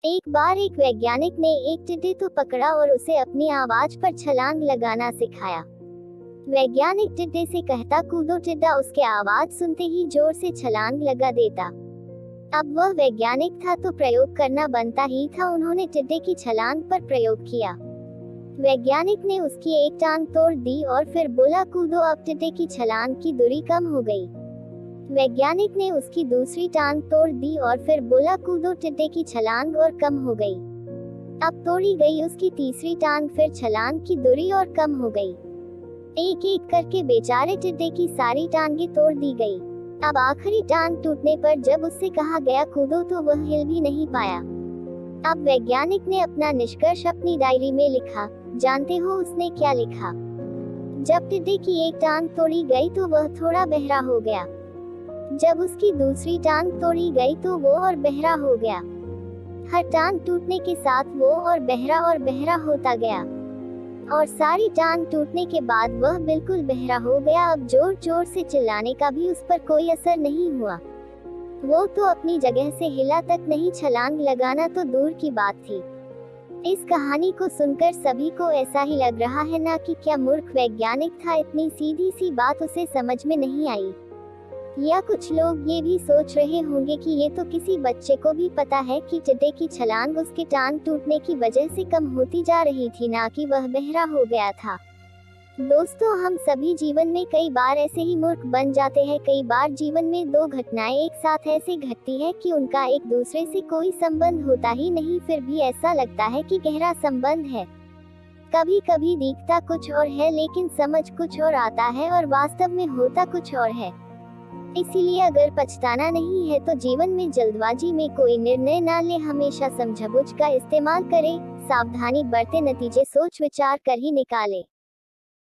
एक बार एक वैज्ञानिक ने एक टिड्डे को पकड़ा और उसे अपनी आवाज पर छलांग लगाना सिखाया। वैज्ञानिक टिड्डे से कहता, कूदो। टिड्डा उसके आवाज सुनते ही जोर से छलांग लगा देता। अब वह वैज्ञानिक था तो प्रयोग करना बनता ही था। उन्होंने टिड्डे की छलांग पर प्रयोग किया। वैज्ञानिक ने उसकी एक टांग तोड़ दी और फिर बोला, कूदो। अब टिड्डे की छलांग की दूरी कम हो गई। वैज्ञानिक ने उसकी दूसरी टांग तोड़ दी और फिर बोला, कूदो। टिड्डे की छलांग और कम हो गई। अब तोड़ी गई उसकी तीसरी टांग, फिर छलांग की दूरी और कम हो गई। एक एक करके बेचारे टिड्डे की सारी टांगें तोड़ दी गई। अब आखिरी टांग टूटने पर जब उससे कहा गया कूदो तो वह हिल भी नहीं पाया। अब वैज्ञानिक ने अपना निष्कर्ष अपनी डायरी में लिखा। जानते हो उसने क्या लिखा? जब टिड्डे की एक टांग तोड़ी गई तो वह थोड़ा बहरा हो गया। जब उसकी दूसरी टांग तोड़ी गई तो वो और बहरा हो गया। हर टांग टूटने के साथ वो और बहरा होता गया और सारी टांग टूटने के बाद वह बिल्कुल बहरा हो गया। अब जोर जोर से चिल्लाने का भी उस पर कोई असर नहीं हुआ। वो तो अपनी जगह से हिला तक नहीं, छलांग लगाना तो दूर की बात थी। इस कहानी को सुनकर सभी को ऐसा ही लग रहा है ना कि क्या मूर्ख वैज्ञानिक था, इतनी सीधी सी बात उसे समझ में नहीं आई। या कुछ लोग ये भी सोच रहे होंगे कि ये तो किसी बच्चे को भी पता है कि टिड्डे की छलांग उसके टांग टूटने की वजह से कम होती जा रही थी, ना कि वह बहरा हो गया था। दोस्तों, हम सभी जीवन में कई बार ऐसे ही मूर्ख बन जाते हैं। कई बार जीवन में दो घटनाएं एक साथ ऐसे घटती है कि उनका एक दूसरे से कोई संबंध होता ही नहीं, फिर भी ऐसा लगता है कि गहरा संबंध है। कभी कभी दिखता कुछ और है लेकिन समझ कुछ और आता है और वास्तव में होता कुछ और है। इसीलिए अगर पछताना नहीं है तो जीवन में जल्दबाजी में कोई निर्णय ना ले, हमेशा समझबूझ का इस्तेमाल करें, सावधानी बरते, नतीजे सोच विचार कर ही निकाले।